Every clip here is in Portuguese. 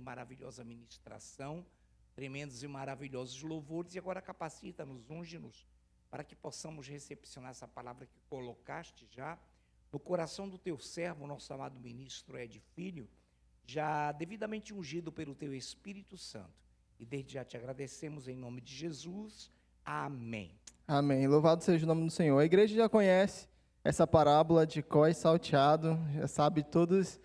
maravilhosa ministração, tremendos e maravilhosos louvores, e agora capacita-nos, unge-nos, para que possamos recepcionar essa palavra que colocaste já no coração do teu servo, nosso amado ministro Ed Filho, já devidamente ungido pelo teu Espírito Santo. E desde já te agradecemos em nome de Jesus. Amém. Amém. Louvado seja o nome do Senhor. A igreja já conhece essa parábola de Có e Salteado, já sabe todos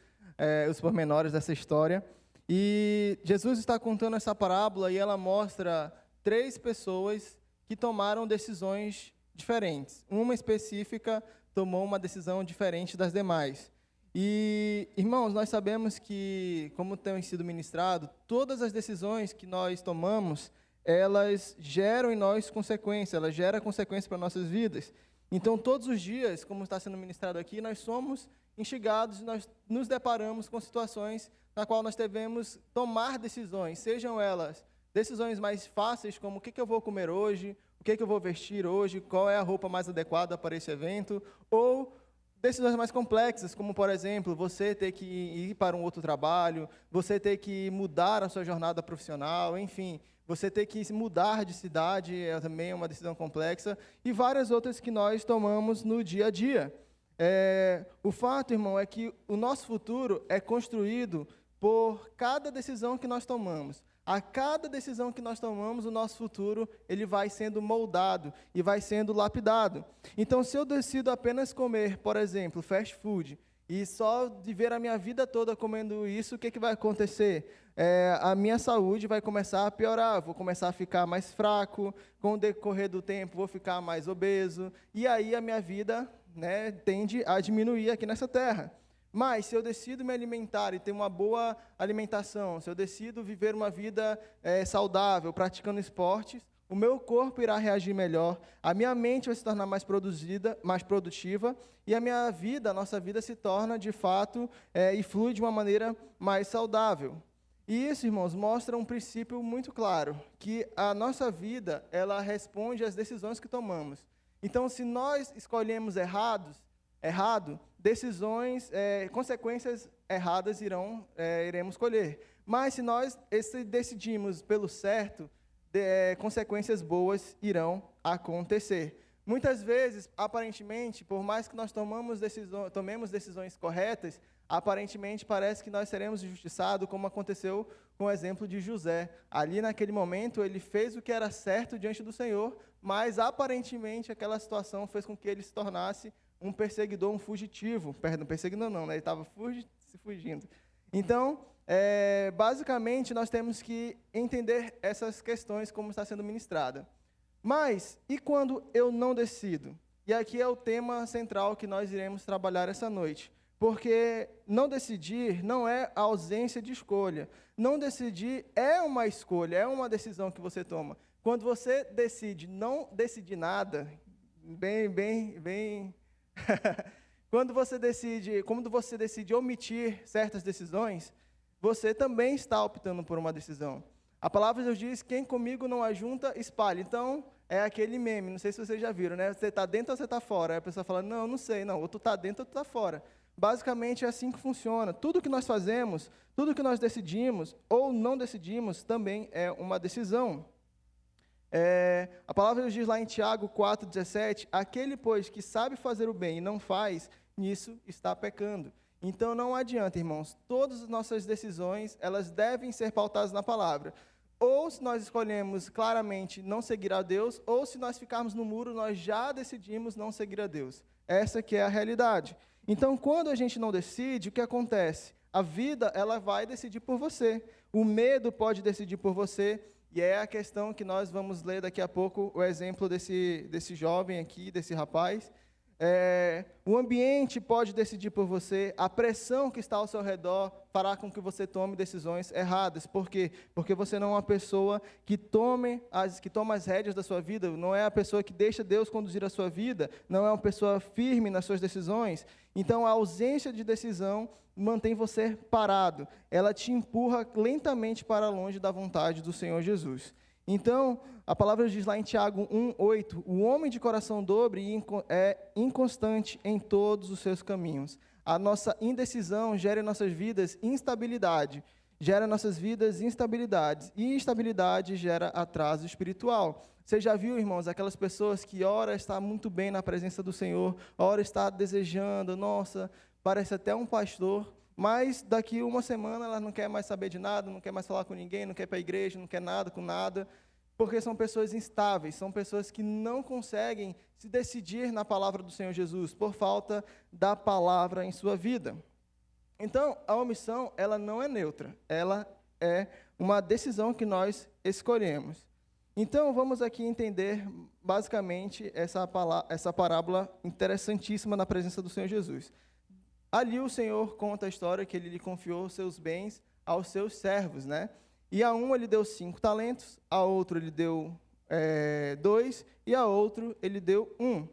os pormenores dessa história. E Jesus está contando essa parábola e ela mostra 3 pessoas que tomaram decisões diferentes. Uma específica tomou uma decisão diferente das demais. E, irmãos, nós sabemos que, como tem sido ministrado, todas as decisões que nós tomamos, elas geram em nós consequências, elas geram consequências para nossas vidas. Então, todos os dias, como está sendo ministrado aqui, nós somos instigados, nós nos deparamos com situações na qual nós devemos tomar decisões, sejam elas decisões mais fáceis, como o que eu vou comer hoje, o que eu vou vestir hoje, qual é a roupa mais adequada para esse evento, ou decisões mais complexas, como, por exemplo, você ter que ir para um outro trabalho, você ter que mudar a sua jornada profissional, enfim, você ter que mudar de cidade é também uma decisão complexa, e várias outras que nós tomamos no dia a dia. O fato, irmão, é que o nosso futuro é construído por cada decisão que nós tomamos. A cada decisão que nós tomamos, o nosso futuro ele vai sendo moldado e vai sendo lapidado. Então, se eu decido apenas comer, por exemplo, fast food, e só viver a minha vida toda comendo isso, o que vai acontecer? A minha saúde vai começar a piorar, vou começar a ficar mais fraco, com o decorrer do tempo vou ficar mais obeso, e aí a minha vida, tende a diminuir aqui nessa terra. Mas, se eu decido me alimentar e ter uma boa alimentação, se eu decido viver uma vida saudável, praticando esportes, o meu corpo irá reagir melhor, a minha mente vai se tornar mais produtiva, e a minha vida, a nossa vida se torna, de fato, e flui de uma maneira mais saudável. E isso, irmãos, mostra um princípio muito claro, que a nossa vida, ela responde às decisões que tomamos. Então, se nós escolhemos errado, decisões, consequências erradas iremos colher. Mas se nós decidimos pelo certo, consequências boas irão acontecer. Muitas vezes, aparentemente, por mais que nós tomemos decisões corretas, aparentemente parece que nós seremos injustiçados, como aconteceu com o exemplo de José. Ali, naquele momento, ele fez o que era certo diante do Senhor, mas aparentemente aquela situação fez com que ele se tornasse um perseguidor, um fugitivo. Perdão, perseguidor não, ele estava se fugindo. Então, basicamente, nós temos que entender essas questões como está sendo ministrada. Mas, e quando eu não decido? E aqui é o tema central que nós iremos trabalhar essa noite. Porque não decidir não é a ausência de escolha. Não decidir é uma escolha, é uma decisão que você toma. Quando você decide não decidir nada, quando você decide omitir certas decisões, você também está optando por uma decisão. A palavra de Deus diz, quem comigo não ajunta, espalha. Então, é aquele meme, não sei se vocês já viram, né? Você está dentro ou você está fora? Aí a pessoa fala, não sei, ou tu está dentro ou tu está fora. Basicamente é assim que funciona. Tudo que nós fazemos, tudo que nós decidimos ou não decidimos, também é uma decisão. A palavra de Deus diz lá em Tiago 4,17, aquele, pois, que sabe fazer o bem e não faz, nisso está pecando. Então, não adianta, irmãos, todas as nossas decisões, elas devem ser pautadas na palavra. Ou se nós escolhemos claramente não seguir a Deus, ou se nós ficarmos no muro, nós já decidimos não seguir a Deus. Essa que é a realidade. Então, quando a gente não decide, o que acontece? A vida, ela vai decidir por você. O medo pode decidir por você. E é a questão que nós vamos ler daqui a pouco, o exemplo desse jovem aqui, desse rapaz. O ambiente pode decidir por você, a pressão que está ao seu redor fará com que você tome decisões erradas. Por quê? Porque você não é uma pessoa que toma as rédeas da sua vida, não é a pessoa que deixa Deus conduzir a sua vida, não é uma pessoa firme nas suas decisões. Então, a ausência de decisão mantém você parado, ela te empurra lentamente para longe da vontade do Senhor Jesus. Então, a palavra diz lá em Tiago 1,8, o homem de coração dobre é inconstante em todos os seus caminhos. A nossa indecisão gera em nossas vidas instabilidade. gera em nossas vidas instabilidades, e instabilidade gera atraso espiritual. Você já viu, irmãos, aquelas pessoas que ora está muito bem na presença do Senhor, ora está desejando, nossa, parece até um pastor, mas daqui uma semana ela não quer mais saber de nada, não quer mais falar com ninguém, não quer ir para a igreja, não quer nada com nada, porque são pessoas instáveis, são pessoas que não conseguem se decidir na palavra do Senhor Jesus, por falta da palavra em sua vida. Então, a omissão, ela não é neutra, ela é uma decisão que nós escolhemos. Então, vamos aqui entender, basicamente, essa parábola interessantíssima na presença do Senhor Jesus. Ali o Senhor conta a história que ele lhe confiou seus bens aos seus servos, né? E a um ele deu 5 talentos, a outro ele deu 2, e a outro ele deu 1.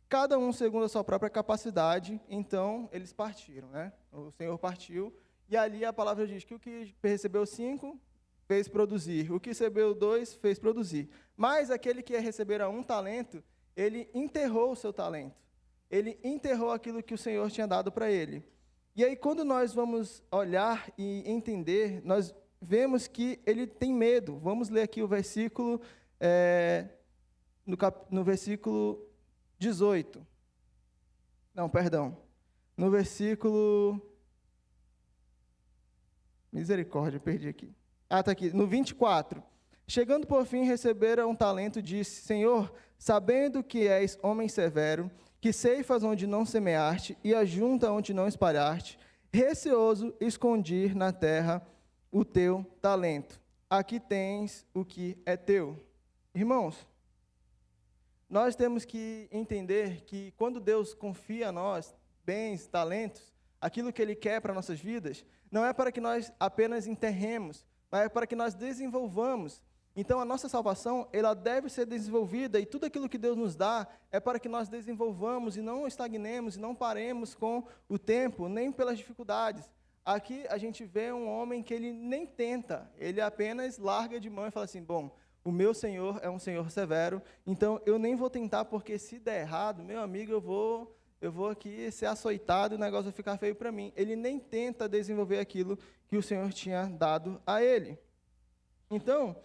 Cada um segundo a sua própria capacidade, então eles partiram, né? O Senhor partiu, e ali a palavra diz que o que recebeu 5 fez produzir, o que recebeu 2 fez produzir. Mas aquele que recebera 1 talento, ele enterrou o seu talento. Ele enterrou aquilo que o Senhor tinha dado para ele. E aí, quando nós vamos olhar e entender, nós vemos que ele tem medo. Vamos ler aqui o versículo, no versículo 18. Não, perdão. No versículo... Misericórdia, perdi aqui. Está aqui. No 24. Chegando por fim, recebera 1 talento, disse: Senhor, sabendo que és homem severo, que ceifas onde não semeaste e ajunta onde não espalhaste, receoso escondi na terra o teu talento. Aqui tens o que é teu. Irmãos, nós temos que entender que quando Deus confia a nós bens, talentos, aquilo que Ele quer para nossas vidas, não é para que nós apenas enterremos, mas é para que nós desenvolvamos. Então, a nossa salvação, ela deve ser desenvolvida, e tudo aquilo que Deus nos dá é para que nós desenvolvamos e não estagnemos, e não paremos com o tempo, nem pelas dificuldades. Aqui a gente vê um homem que ele nem tenta, ele apenas larga de mão e fala assim, bom, o meu Senhor é um Senhor severo, então eu nem vou tentar, porque se der errado, meu amigo, eu vou aqui ser açoitado e o negócio vai ficar feio para mim. Ele nem tenta desenvolver aquilo que o Senhor tinha dado a ele. Então,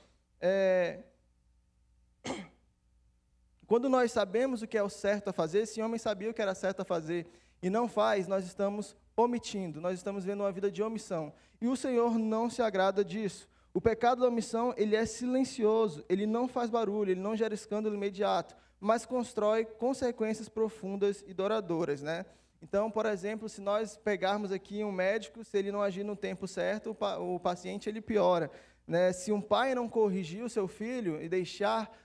quando nós sabemos o que é o certo a fazer, esse homem sabia o que era certo a fazer e não faz, nós estamos omitindo, nós estamos vendo uma vida de omissão. E o Senhor não se agrada disso. O pecado da omissão, ele é silencioso, ele não faz barulho, ele não gera escândalo imediato, mas constrói consequências profundas e duradouras, né? Então, por exemplo, se nós pegarmos aqui um médico, se ele não agir no tempo certo, o paciente ele piora. Né? Se um pai não corrigir o seu filho e deixar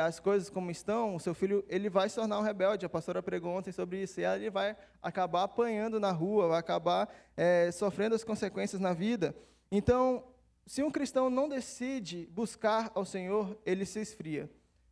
as coisas como estão, o seu filho ele vai se tornar um rebelde. A pastora pregou ontem sobre isso, e ele vai acabar apanhando na rua, vai acabar sofrendo as consequências na vida. Então, se um cristão não decide buscar ao Senhor, ele se esfria.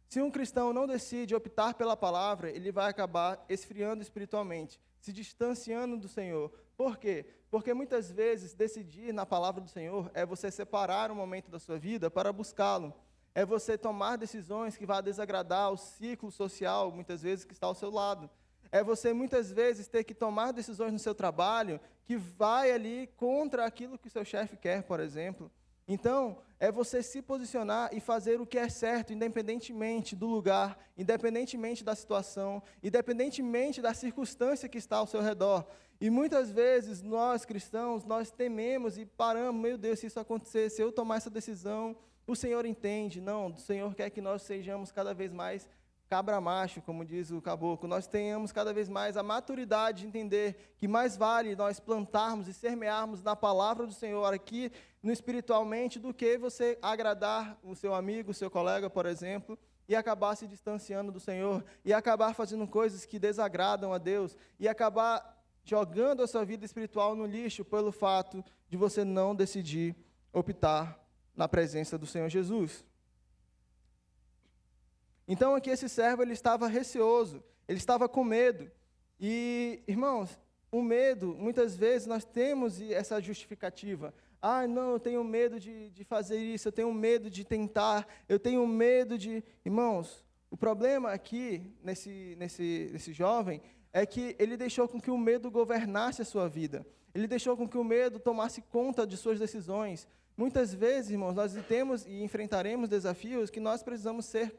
Se um cristão não decide optar pela palavra, ele vai acabar esfriando espiritualmente, se distanciando do Senhor. Por quê? Porque muitas vezes decidir na palavra do Senhor é você separar um momento da sua vida para buscá-lo. É você tomar decisões que vão desagradar o ciclo social, muitas vezes, que está ao seu lado. É você, muitas vezes, ter que tomar decisões no seu trabalho que vai ali contra aquilo que o seu chefe quer, por exemplo. Então, é você se posicionar e fazer o que é certo, independentemente do lugar, independentemente da situação, independentemente da circunstância que está ao seu redor. E muitas vezes, nós cristãos, nós tememos e paramos, meu Deus, se isso acontecer, se eu tomar essa decisão, o Senhor entende. Não, o Senhor quer que nós sejamos cada vez mais cabra macho, como diz o caboclo. Nós tenhamos cada vez mais a maturidade de entender que mais vale nós plantarmos e semearmos na palavra do Senhor aqui, no espiritualmente, do que você agradar o seu amigo, o seu colega, por exemplo, e acabar se distanciando do Senhor, e acabar fazendo coisas que desagradam a Deus, e acabar jogando a sua vida espiritual no lixo pelo fato de você não decidir optar na presença do Senhor Jesus. Então, aqui esse servo, ele estava receoso, ele estava com medo. E, irmãos, o medo, muitas vezes nós temos essa justificativa. Ah, não, eu tenho medo de fazer isso, eu tenho medo de tentar, eu tenho medo de... Irmãos, o problema aqui, nesse jovem, é que ele deixou com que o medo governasse a sua vida. Ele deixou com que o medo tomasse conta de suas decisões. Muitas vezes, irmãos, nós temos e enfrentaremos desafios que nós precisamos ser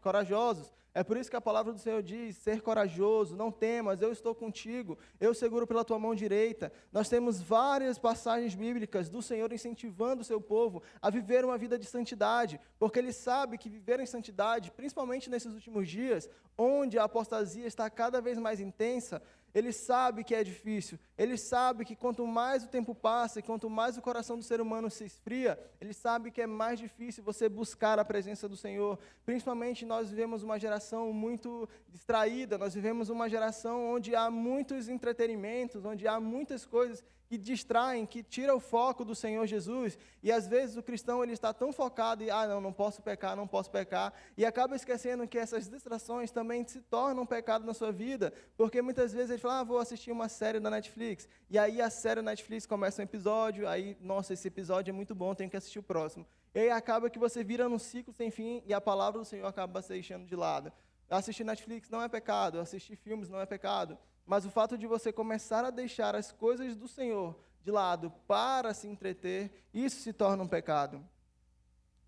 corajosos. É por isso que a palavra do Senhor diz, ser corajoso, não temas, eu estou contigo, eu seguro pela tua mão direita. Nós temos várias passagens bíblicas do Senhor incentivando o seu povo a viver uma vida de santidade, porque Ele sabe que viver em santidade, principalmente nesses últimos dias, onde a apostasia está cada vez mais intensa, Ele sabe que é difícil, Ele sabe que quanto mais o tempo passa e quanto mais o coração do ser humano se esfria, Ele sabe que é mais difícil você buscar a presença do Senhor. Principalmente nós vivemos uma geração muito distraída, nós vivemos uma geração onde há muitos entretenimentos, onde há muitas coisas que distraem, que tiram o foco do Senhor Jesus, e às vezes o cristão ele está tão focado em, não posso pecar, e acaba esquecendo que essas distrações também se tornam um pecado na sua vida, porque muitas vezes ele fala, vou assistir uma série da Netflix, e aí a série da Netflix começa um episódio, aí, nossa, esse episódio é muito bom, tenho que assistir o próximo, e aí acaba que você vira num ciclo sem fim, e a palavra do Senhor acaba se deixando de lado. Assistir Netflix não é pecado, assistir filmes não é pecado, mas o fato de você começar a deixar as coisas do Senhor de lado para se entreter, isso se torna um pecado.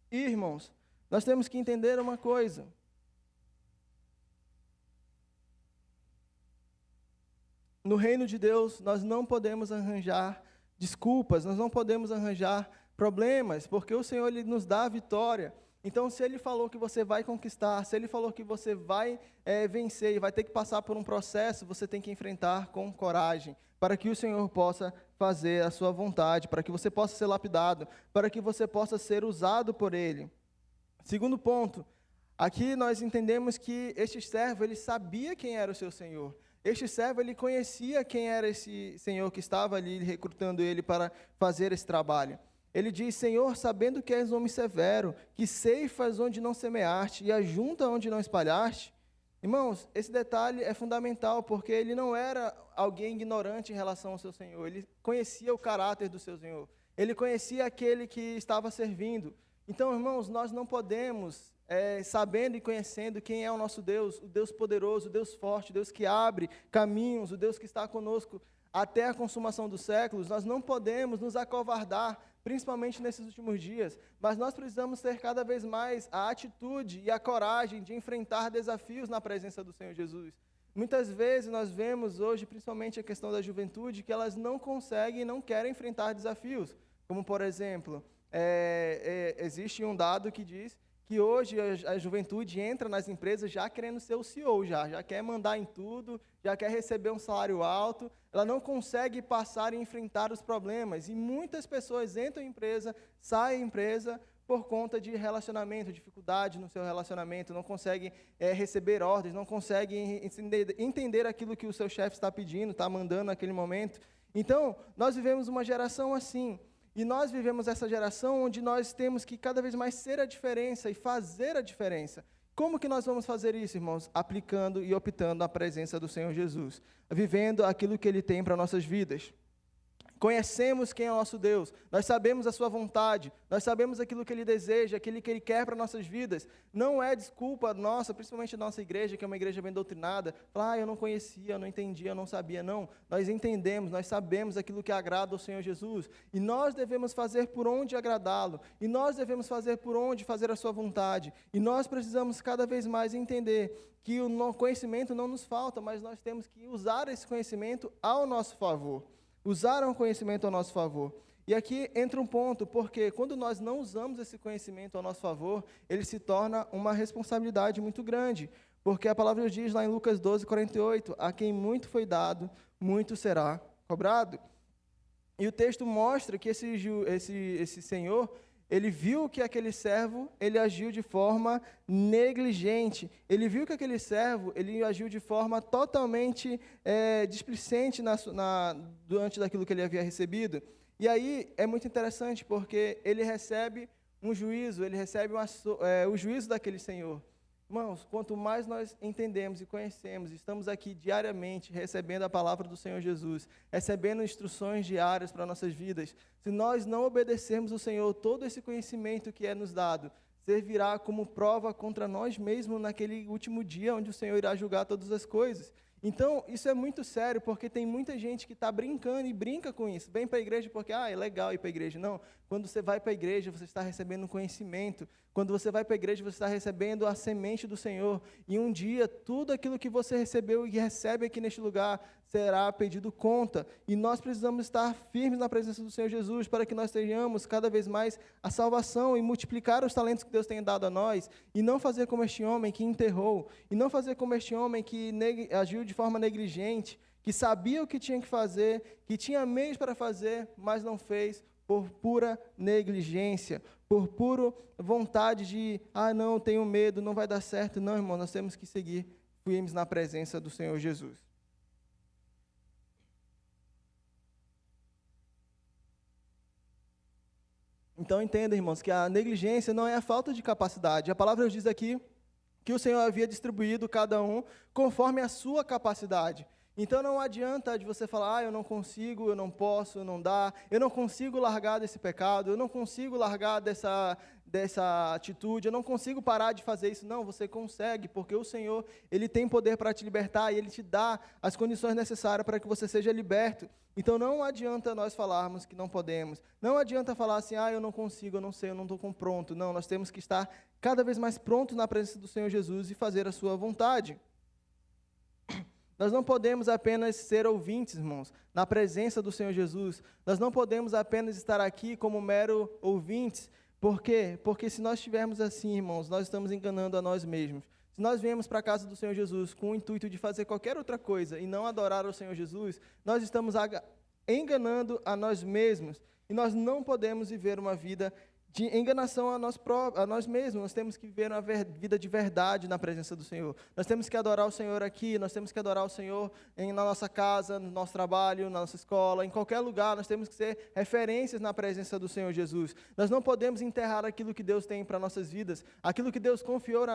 E, irmãos, nós temos que entender uma coisa. No reino de Deus, nós não podemos arranjar desculpas, nós não podemos arranjar problemas, porque o Senhor ele nos dá a vitória. Então, se Ele falou que você vai conquistar, se Ele falou que você vai vencer e vai ter que passar por um processo, você tem que enfrentar com coragem, para que o Senhor possa fazer a sua vontade, para que você possa ser lapidado, para que você possa ser usado por Ele. Segundo ponto, aqui nós entendemos que este servo, ele sabia quem era o seu Senhor. Este servo, ele conhecia quem era esse Senhor que estava ali recrutando ele para fazer esse trabalho. Ele diz, Senhor, sabendo que és homem severo, que ceifas onde não semeaste e ajunta onde não espalhaste. Irmãos, esse detalhe é fundamental, porque ele não era alguém ignorante em relação ao seu Senhor. Ele conhecia o caráter do seu Senhor. Ele conhecia aquele que estava servindo. Então, irmãos, nós não podemos, sabendo e conhecendo quem é o nosso Deus, o Deus poderoso, o Deus forte, o Deus que abre caminhos, o Deus que está conosco até a consumação dos séculos, nós não podemos nos acovardar, principalmente nesses últimos dias, mas nós precisamos ter cada vez mais a atitude e a coragem de enfrentar desafios na presença do Senhor Jesus. Muitas vezes nós vemos hoje, principalmente a questão da juventude, que elas não conseguem e não querem enfrentar desafios, como por exemplo, existe um dado que diz que hoje a juventude entra nas empresas já querendo ser o CEO, já quer mandar em tudo, já quer receber um salário alto, ela não consegue passar e enfrentar os problemas. E muitas pessoas entram em empresa, saem da empresa por conta de relacionamento, dificuldade no seu relacionamento, não conseguem receber ordens, não conseguem entender aquilo que o seu chefe está pedindo, está mandando naquele momento. Então, nós vivemos uma geração assim. E nós vivemos essa geração onde nós temos que cada vez mais ser a diferença e fazer a diferença. Como que nós vamos fazer isso, irmãos? Aplicando e optando na presença do Senhor Jesus, vivendo aquilo que Ele tem para nossas vidas. Conhecemos quem é o nosso Deus, nós sabemos a sua vontade, nós sabemos aquilo que Ele deseja, aquilo que Ele quer para nossas vidas. Não é desculpa nossa, principalmente da nossa igreja, que é uma igreja bem doutrinada, falar, eu não conhecia, eu não entendia, eu não sabia. Não, nós entendemos, nós sabemos aquilo que agrada ao Senhor Jesus, e nós devemos fazer por onde agradá-lo, e nós devemos fazer por onde fazer a sua vontade, e nós precisamos cada vez mais entender que o conhecimento não nos falta, mas nós temos que usar esse conhecimento ao nosso favor. Usar um conhecimento ao nosso favor. E aqui entra um ponto, porque quando nós não usamos esse conhecimento ao nosso favor, ele se torna uma responsabilidade muito grande. Porque a palavra diz lá em Lucas 12:48, a quem muito foi dado, muito será cobrado. E o texto mostra que esse senhor, ele viu que aquele servo, ele agiu de forma negligente. Ele viu que aquele servo, ele agiu de forma totalmente displicente diante daquilo que ele havia recebido. E aí é muito interessante, porque ele recebe um juízo, ele recebe o juízo daquele senhor. Irmãos, quanto mais nós entendemos e conhecemos, estamos aqui diariamente recebendo a palavra do Senhor Jesus, recebendo instruções diárias para nossas vidas, se nós não obedecermos ao Senhor, todo esse conhecimento que é nos dado, servirá como prova contra nós mesmos naquele último dia, onde o Senhor irá julgar todas as coisas. Então, isso é muito sério, porque tem muita gente que está brincando e brinca com isso. Vem para a igreja porque, é legal ir para a igreja. Não, Quando você vai para a igreja, você está recebendo conhecimento. Quando você vai para a igreja, você está recebendo a semente do Senhor. E um dia, tudo aquilo que você recebeu e recebe aqui neste lugar será pedido conta. E nós precisamos estar firmes na presença do Senhor Jesus para que nós tenhamos cada vez mais a salvação e multiplicar os talentos que Deus tem dado a nós. E não fazer como este homem que enterrou. E não fazer como este homem que agiu de forma negligente, que sabia o que tinha que fazer, que tinha meios para fazer, mas não fez por pura negligência, por pura vontade de, não, tenho medo, não vai dar certo. Não, irmão, nós temos que seguir firmes na presença do Senhor Jesus. Então entenda, irmãos, que a negligência não é a falta de capacidade. A palavra diz aqui que o Senhor havia distribuído cada um conforme a sua capacidade. Então não adianta de você falar, eu não consigo, eu não posso, não dá, eu não consigo largar desse pecado, eu não consigo largar dessa atitude, eu não consigo parar de fazer isso. Não, você consegue, porque o Senhor, Ele tem poder para te libertar e Ele te dá as condições necessárias para que você seja liberto. Então não adianta nós falarmos que não podemos, não adianta falar assim, eu não consigo, eu não sei, eu não estou pronto. Não, nós temos que estar cada vez mais prontos na presença do Senhor Jesus e fazer a sua vontade. Nós não podemos apenas ser ouvintes, irmãos, na presença do Senhor Jesus. Nós não podemos apenas estar aqui como mero ouvintes. Por quê? Porque se nós estivermos assim, irmãos, nós estamos enganando a nós mesmos. Se nós viemos para a casa do Senhor Jesus com o intuito de fazer qualquer outra coisa e não adorar ao Senhor Jesus, nós estamos enganando a nós mesmos. E nós não podemos viver uma vida de enganação a nós mesmos. Nós temos que viver uma vida de verdade na presença do Senhor. Nós temos que adorar o Senhor aqui, nós temos que adorar o Senhor na nossa casa, no nosso trabalho, na nossa escola, em qualquer lugar. Nós temos que ser referências na presença do Senhor Jesus. Nós não podemos enterrar aquilo que Deus tem para nossas vidas, aquilo que Deus confiou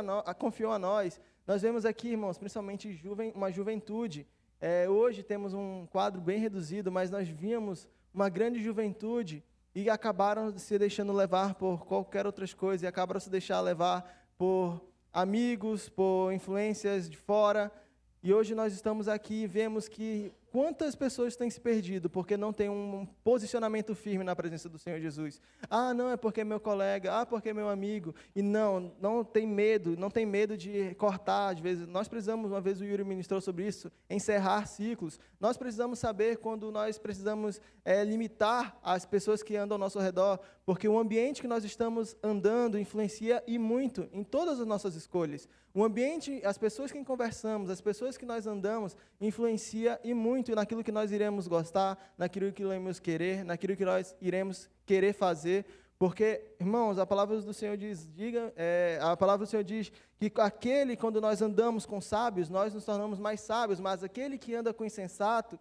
a nós. Nós vemos aqui, irmãos, principalmente uma juventude. Hoje temos um quadro bem reduzido, mas nós víamos uma grande juventude e acabaram se deixando levar por qualquer outras coisas, e acabaram se deixando levar por amigos, por influências de fora. E hoje nós estamos aqui e vemos que quantas pessoas têm se perdido porque não tem um posicionamento firme na presença do Senhor Jesus. Não, é porque é meu colega, porque é meu amigo. E não tem medo de cortar. Às vezes, nós precisamos, uma vez o Yuri ministrou sobre isso, encerrar ciclos. Nós precisamos saber quando nós precisamos limitar as pessoas que andam ao nosso redor, porque o ambiente que nós estamos andando influencia e muito em todas as nossas escolhas. O ambiente, as pessoas com quem conversamos, as pessoas que nós andamos, influencia e muito naquilo que nós iremos gostar, naquilo que iremos querer, naquilo que nós iremos querer fazer. Porque, irmãos, a palavra do Senhor diz que quando nós andamos com sábios, nós nos tornamos mais sábios, mas aquele que anda com insensato,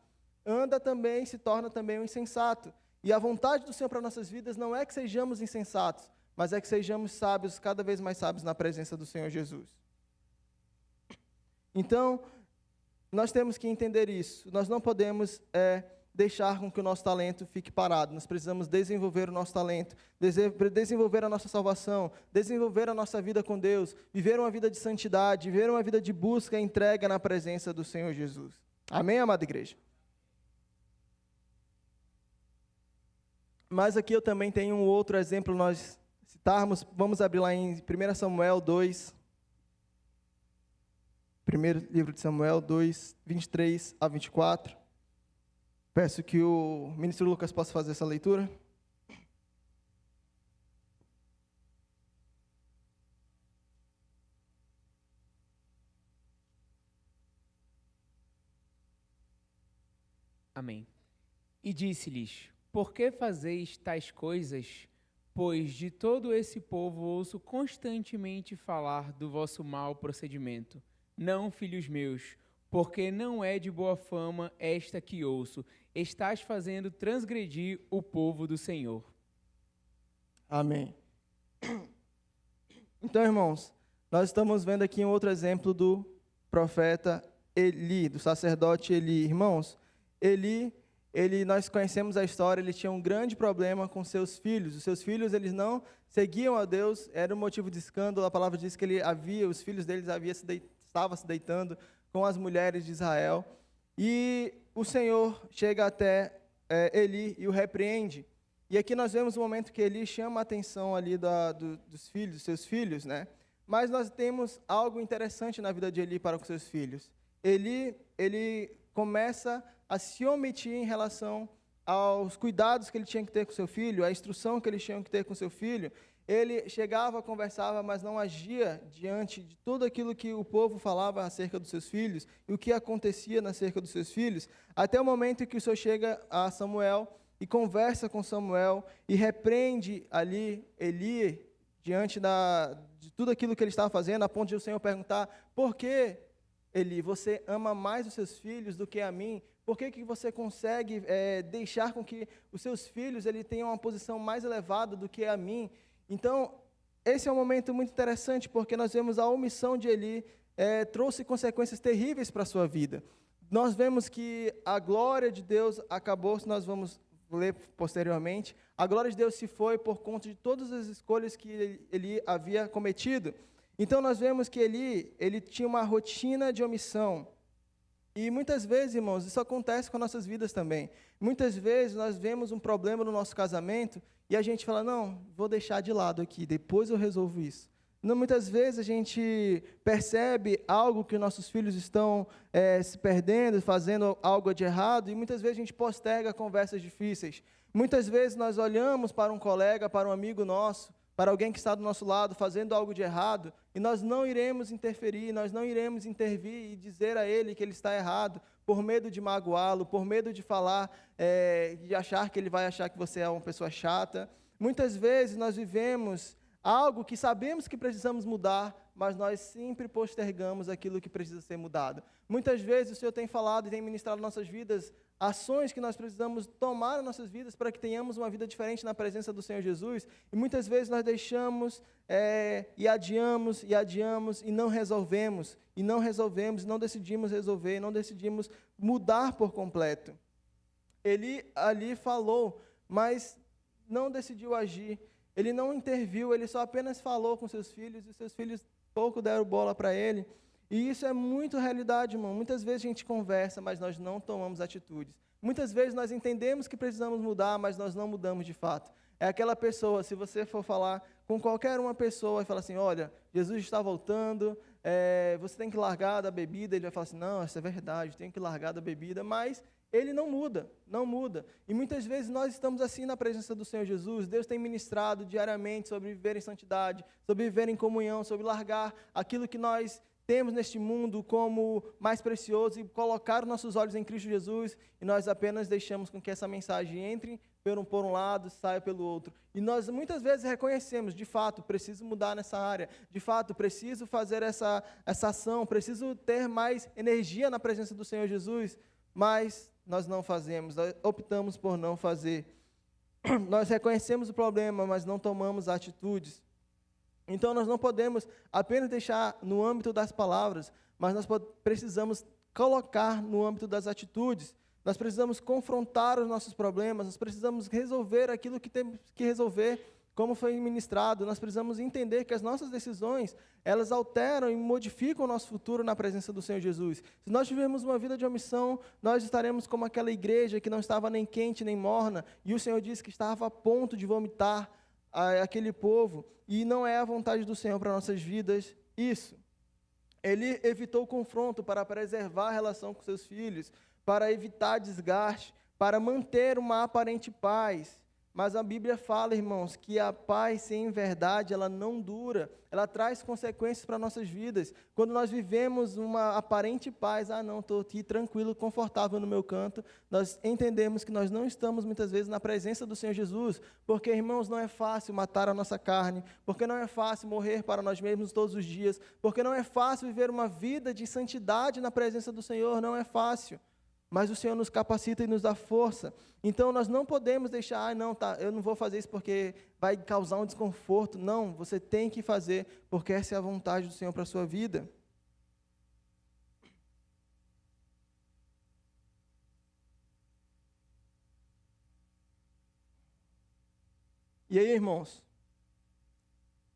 se torna também um insensato. E a vontade do Senhor para nossas vidas não é que sejamos insensatos, mas é que sejamos sábios, cada vez mais sábios na presença do Senhor Jesus. Então, nós temos que entender isso. Nós não podemos deixar com que o nosso talento fique parado. Nós precisamos desenvolver o nosso talento, desenvolver a nossa salvação, desenvolver a nossa vida com Deus, viver uma vida de santidade, viver uma vida de busca e entrega na presença do Senhor Jesus. Amém, amada igreja? Mas aqui eu também tenho um outro exemplo, nós citarmos, vamos abrir lá em 1 Samuel 2, primeiro livro de Samuel 2, 23 a 24. Peço que o ministro Lucas possa fazer essa leitura. Amém. E disse-lhes: por que fazeis tais coisas? Pois de todo esse povo ouço constantemente falar do vosso mau procedimento. Não, filhos meus, porque não é de boa fama esta que ouço. Estás fazendo transgredir o povo do Senhor. Amém. Então, irmãos, nós estamos vendo aqui um outro exemplo do profeta Eli, do sacerdote Eli. Irmãos, Eli, nós conhecemos a história, ele tinha um grande problema com seus filhos. Os seus filhos, eles não seguiam a Deus, era um motivo de escândalo. A palavra diz que os filhos deles estavam se deitando com as mulheres de Israel. E o Senhor chega até Eli e o repreende. E aqui nós vemos o momento que Eli chama a atenção ali dos filhos, dos seus filhos, né? Mas nós temos algo interessante na vida de Eli para com seus filhos. Ele começa a se omitir em relação aos cuidados que ele tinha que ter com seu filho, a instrução que ele tinha que ter com seu filho. Ele chegava, conversava, mas não agia diante de tudo aquilo que o povo falava acerca dos seus filhos e o que acontecia acerca dos seus filhos, até o momento em que o Senhor chega a Samuel e conversa com Samuel e repreende ali Eli diante de tudo aquilo que ele estava fazendo, a ponto de o Senhor perguntar: por que, Eli, você ama mais os seus filhos do que a mim? Por que você consegue deixar com que os seus filhos tenham uma posição mais elevada do que a mim? Então, esse é um momento muito interessante, porque nós vemos a omissão de Eli trouxe consequências terríveis para a sua vida. Nós vemos que a glória de Deus acabou, nós vamos ler posteriormente, a glória de Deus se foi por conta de todas as escolhas que ele havia cometido. Então, nós vemos que ele tinha uma rotina de omissão. E muitas vezes, irmãos, isso acontece com nossas vidas também. Muitas vezes nós vemos um problema no nosso casamento e a gente fala: não, vou deixar de lado aqui, depois eu resolvo isso. Não, muitas vezes a gente percebe algo que nossos filhos estão se perdendo, fazendo algo de errado, e muitas vezes a gente posterga conversas difíceis. Muitas vezes nós olhamos para um colega, para um amigo nosso, para alguém que está do nosso lado fazendo algo de errado, e nós não iremos interferir, nós não iremos intervir e dizer a ele que ele está errado, por medo de magoá-lo, por medo de falar, de achar que ele vai achar que você é uma pessoa chata. Muitas vezes nós vivemos algo que sabemos que precisamos mudar, mas nós sempre postergamos aquilo que precisa ser mudado. Muitas vezes o Senhor tem falado e tem ministrado nossas vidas ações que nós precisamos tomar nas nossas vidas para que tenhamos uma vida diferente na presença do Senhor Jesus, e muitas vezes nós deixamos e adiamos e não resolvemos, e não decidimos resolver, não decidimos mudar por completo. Ele ali falou, mas não decidiu agir, ele não interviu, ele só apenas falou com seus filhos, e seus filhos pouco deram bola para ele. E isso é muito realidade, irmão. Muitas vezes a gente conversa, mas nós não tomamos atitudes. Muitas vezes nós entendemos que precisamos mudar, mas nós não mudamos de fato. É aquela pessoa, se você for falar com qualquer uma pessoa e falar assim: olha, Jesus está voltando, você tem que largar da bebida, ele vai falar assim: não, isso é verdade, tem que largar da bebida, mas ele não muda, não muda. E muitas vezes nós estamos assim na presença do Senhor Jesus. Deus tem ministrado diariamente sobre viver em santidade, sobre viver em comunhão, sobre largar aquilo que nós temos neste mundo como mais precioso e colocar os nossos olhos em Cristo Jesus, e nós apenas deixamos com que essa mensagem entre por um lado, saia pelo outro. E nós muitas vezes reconhecemos: de fato, preciso mudar nessa área, de fato, preciso fazer essa ação, preciso ter mais energia na presença do Senhor Jesus, mas nós não fazemos, nós optamos por não fazer. Nós reconhecemos o problema, mas não tomamos atitudes. Então, nós não podemos apenas deixar no âmbito das palavras, mas nós precisamos colocar no âmbito das atitudes. Nós precisamos confrontar os nossos problemas, nós precisamos resolver aquilo que temos que resolver, como foi ministrado. Nós precisamos entender que as nossas decisões, elas alteram e modificam o nosso futuro na presença do Senhor Jesus. Se nós tivermos uma vida de omissão, nós estaremos como aquela igreja que não estava nem quente nem morna, e o Senhor disse que estava a ponto de vomitar aquele povo, e não é a vontade do Senhor para nossas vidas isso. Ele evitou o confronto para preservar a relação com seus filhos, para evitar desgaste, para manter uma aparente paz. Mas a Bíblia fala, irmãos, que a paz sem verdade, ela não dura, ela traz consequências para nossas vidas. Quando nós vivemos uma aparente paz, não, estou aqui tranquilo, confortável no meu canto, nós entendemos que nós não estamos muitas vezes na presença do Senhor Jesus, porque, irmãos, não é fácil matar a nossa carne, porque não é fácil morrer para nós mesmos todos os dias, porque não é fácil viver uma vida de santidade na presença do Senhor, não é fácil. Mas o Senhor nos capacita e nos dá força. Então, nós não podemos deixar: eu não vou fazer isso porque vai causar um desconforto. Não, você tem que fazer, porque essa é a vontade do Senhor para a sua vida. E aí, irmãos,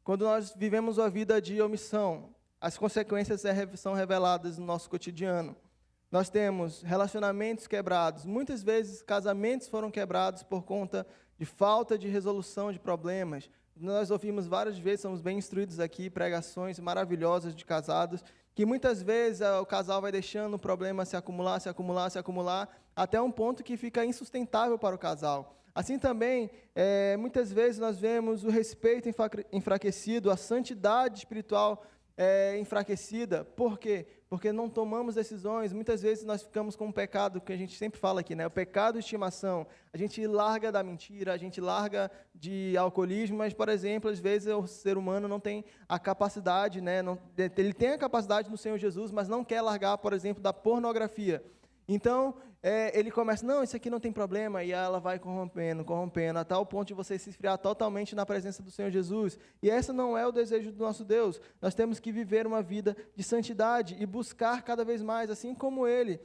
quando nós vivemos uma vida de omissão, as consequências são reveladas no nosso cotidiano. Nós temos relacionamentos quebrados. Muitas vezes, casamentos foram quebrados por conta de falta de resolução de problemas. Nós ouvimos várias vezes, somos bem instruídos aqui, pregações maravilhosas de casados, que muitas vezes o casal vai deixando o problema se acumular, até um ponto que fica insustentável para o casal. Assim também, muitas vezes nós vemos o respeito enfraquecido, a santidade espiritual enfraquecida. Por quê? Porque não tomamos decisões. Muitas vezes nós ficamos com um pecado que a gente sempre fala aqui, né? O pecado de estimação. A gente larga da mentira, a gente larga de alcoolismo, mas, por exemplo, às vezes o ser humano não tem a capacidade, né? Ele tem a capacidade no Senhor Jesus, mas não quer largar, por exemplo, da pornografia. Então, ele começa, não, isso aqui não tem problema, e ela vai corrompendo, a tal ponto de você se esfriar totalmente na presença do Senhor Jesus. E esse não é o desejo do nosso Deus. Nós temos que viver uma vida de santidade e buscar cada vez mais, assim como ele.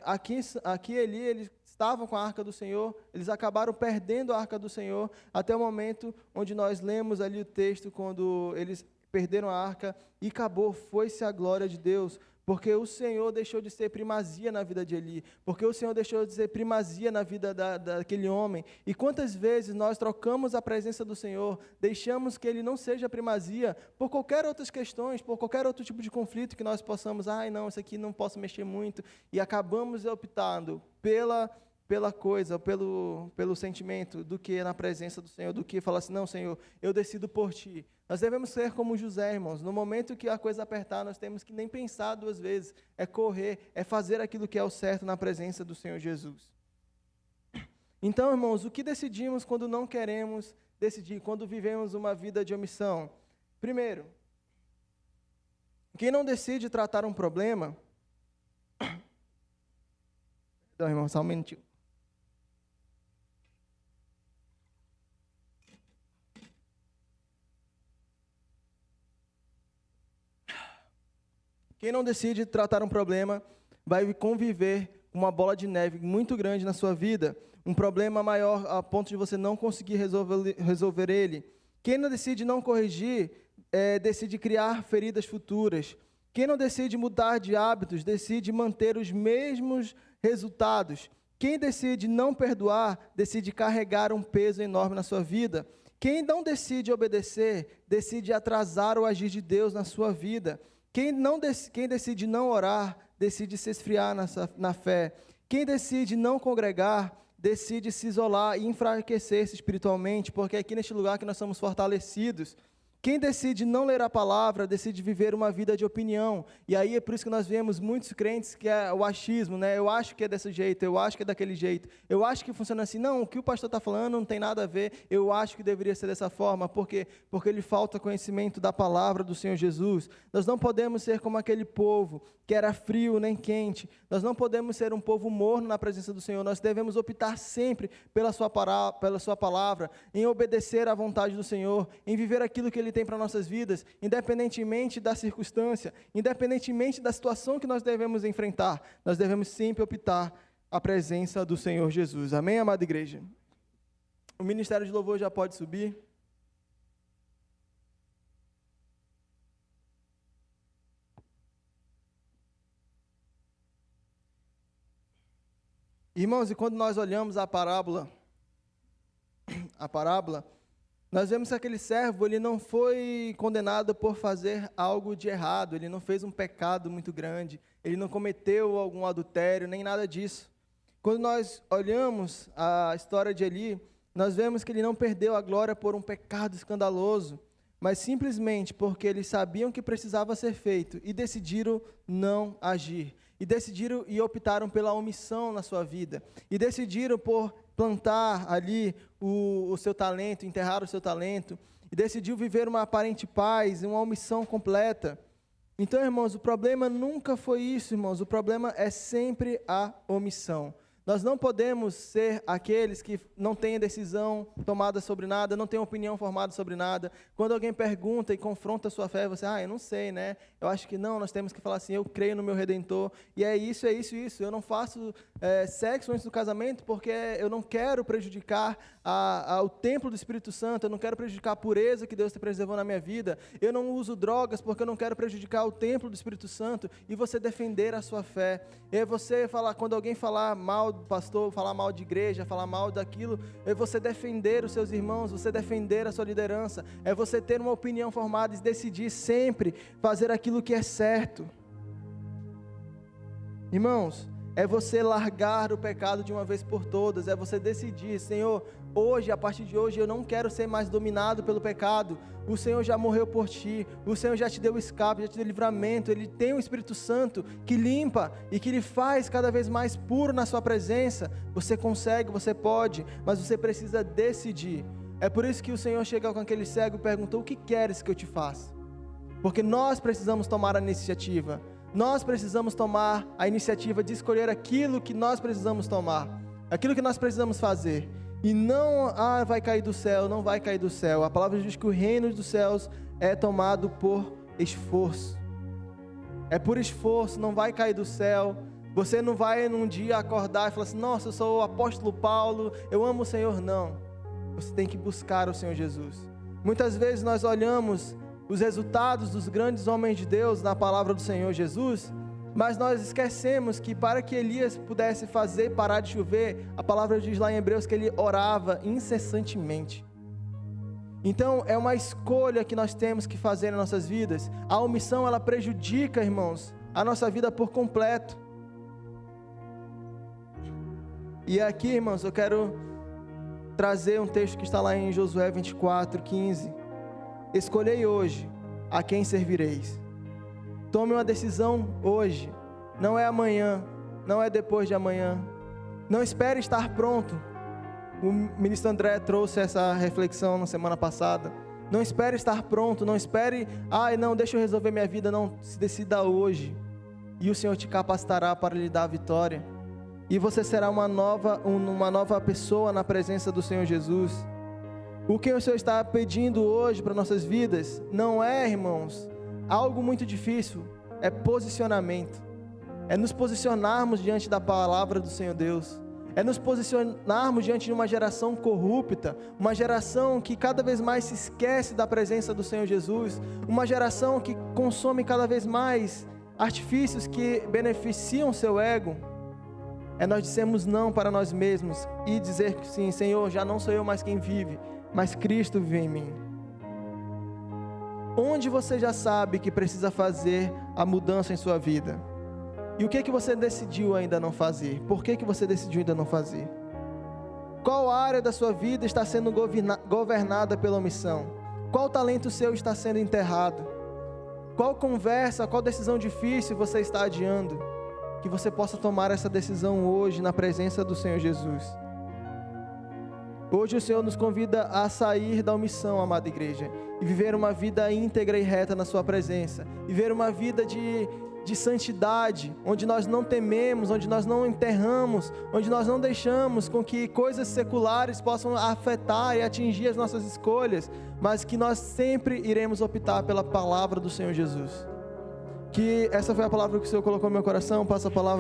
Aqui eles estavam com a arca do Senhor, eles acabaram perdendo a arca do Senhor, até o momento onde nós lemos ali o texto, quando eles perderam a arca, e acabou, foi-se a glória de Deus, porque o Senhor deixou de ser primazia na vida de Eli, porque o Senhor deixou de ser primazia na vida daquele homem. E quantas vezes nós trocamos a presença do Senhor, deixamos que Ele não seja primazia, por qualquer outras questões, por qualquer outro tipo de conflito que nós possamos, não, isso aqui não posso mexer muito, e acabamos optando pela coisa, pelo sentimento, do que na presença do Senhor, do que falar assim, não, Senhor, eu decido por Ti. Nós devemos ser como José, irmãos. No momento que a coisa apertar, nós temos que nem pensar duas vezes, é correr, é fazer aquilo que é o certo na presença do Senhor Jesus. Então, irmãos, o que decidimos quando não queremos decidir, quando vivemos uma vida de omissão? Primeiro, quem não decide tratar um problema... Perdão, irmão, só um minutinho. Quem não decide tratar um problema vai conviver com uma bola de neve muito grande na sua vida, um problema maior a ponto de você não conseguir resolver ele. Quem não decide não corrigir, decide criar feridas futuras. Quem não decide mudar de hábitos, decide manter os mesmos resultados. Quem decide não perdoar, decide carregar um peso enorme na sua vida. Quem não decide obedecer, decide atrasar o agir de Deus na sua vida. Quem decide não orar, decide se esfriar na fé. Quem decide não congregar, decide se isolar e enfraquecer-se espiritualmente, porque é aqui neste lugar que nós somos fortalecidos. Quem decide não ler a palavra, decide viver uma vida de opinião. E aí é por isso que nós vemos muitos crentes que é o achismo, né? Eu acho que é desse jeito, eu acho que é daquele jeito, eu acho que funciona assim. Não, o que o pastor está falando não tem nada a ver, eu acho que deveria ser dessa forma. Por quê? Porque lhe falta conhecimento da palavra do Senhor Jesus. Nós não podemos ser como aquele povo que era frio nem quente. Nós não podemos ser um povo morno na presença do Senhor. Nós devemos optar sempre pela sua palavra, em obedecer à vontade do Senhor, em viver aquilo que Ele tem para nossas vidas, independentemente da circunstância, independentemente da situação que nós devemos enfrentar. Nós devemos sempre optar a presença do Senhor Jesus. Amém, amada igreja? O ministério de louvor já pode subir. Irmãos, e quando nós olhamos a parábola, nós vemos que aquele servo, ele não foi condenado por fazer algo de errado, ele não fez um pecado muito grande, ele não cometeu algum adultério, nem nada disso. Quando nós olhamos a história de Eli, nós vemos que ele não perdeu a glória por um pecado escandaloso, mas simplesmente porque eles sabiam que precisava ser feito e decidiram não agir. E decidiram e optaram pela omissão na sua vida. E decidiram por plantar ali o seu talento, enterrar o seu talento. E decidiu viver uma aparente paz, uma omissão completa. Então, irmãos, o problema nunca foi isso, irmãos. O problema é sempre a omissão. Nós não podemos ser aqueles que não têm decisão tomada sobre nada, não têm opinião formada sobre nada. Quando alguém pergunta e confronta a sua fé, você, eu não sei, né? Eu acho que não, nós temos que falar assim, eu creio no meu Redentor, e é isso. Eu não faço sexo antes do casamento porque eu não quero prejudicar o templo do Espírito Santo, eu não quero prejudicar a pureza que Deus te preservou na minha vida. Eu não uso drogas porque eu não quero prejudicar o templo do Espírito Santo, e você defender a sua fé. E aí você falar, quando alguém falar mal do pastor, falar mal de igreja, falar mal daquilo. É você defender os seus irmãos, você defender a sua liderança. É você ter uma opinião formada e decidir sempre fazer aquilo que é certo. Irmãos, é você largar o pecado de uma vez por todas, é você decidir, Senhor, hoje, a partir de hoje, eu não quero ser mais dominado pelo pecado. O Senhor já morreu por ti, o Senhor já te deu escape, já te deu livramento. Ele tem o Espírito Santo que limpa e que lhe faz cada vez mais puro na sua presença. Você consegue, você pode, mas você precisa decidir. É por isso que o Senhor chega com aquele cego e perguntou: o que queres que eu te faça? Porque nós precisamos tomar a iniciativa. Nós precisamos tomar a iniciativa de escolher aquilo que nós precisamos tomar, aquilo que nós precisamos fazer. E não, vai cair do céu, não vai cair do céu. A palavra diz que o reino dos céus é tomado por esforço. É por esforço, não vai cair do céu. Você não vai num dia acordar e falar assim: nossa, eu sou o apóstolo Paulo, eu amo o Senhor. Não, você tem que buscar o Senhor Jesus. Muitas vezes nós olhamos os resultados dos grandes homens de Deus na palavra do Senhor Jesus, mas nós esquecemos que para que Elias pudesse fazer parar de chover, a palavra diz lá em Hebreus que ele orava incessantemente. Então é uma escolha que nós temos que fazer nas nossas vidas. A omissão, ela prejudica, irmãos, a nossa vida por completo. E aqui, irmãos, eu quero trazer um texto que está lá em Josué 24:15. Escolhei hoje a quem servireis. Tome uma decisão hoje, não é amanhã, não é depois de amanhã. Não espere estar pronto. O ministro André trouxe essa reflexão na semana passada. Não espere estar pronto, não espere, não, deixa eu resolver minha vida, não, se decida hoje. E o Senhor te capacitará para lhe dar a vitória. E você será uma nova pessoa na presença do Senhor Jesus. O que o Senhor está pedindo hoje para nossas vidas não é, irmãos, algo muito difícil, é posicionamento. É nos posicionarmos diante da palavra do Senhor Deus. É nos posicionarmos diante de uma geração corrupta, uma geração que cada vez mais se esquece da presença do Senhor Jesus, uma geração que consome cada vez mais artifícios que beneficiam o seu ego. É nós dizermos não para nós mesmos e dizer que sim, Senhor, já não sou eu mais quem vive, mas Cristo vive em mim. Onde você já sabe que precisa fazer a mudança em sua vida? E o que você decidiu ainda não fazer? Por que você decidiu ainda não fazer? Qual área da sua vida está sendo governada pela omissão? Qual talento seu está sendo enterrado? Qual conversa, qual decisão difícil você está adiando? Que você possa tomar essa decisão hoje na presença do Senhor Jesus. Hoje o Senhor nos convida a sair da omissão, amada igreja, e viver uma vida íntegra e reta na sua presença, viver uma vida de santidade, onde nós não tememos, onde nós não enterramos, onde nós não deixamos com que coisas seculares possam afetar e atingir as nossas escolhas, mas que nós sempre iremos optar pela palavra do Senhor Jesus. Que essa foi a palavra que o Senhor colocou no meu coração. Passa a palavra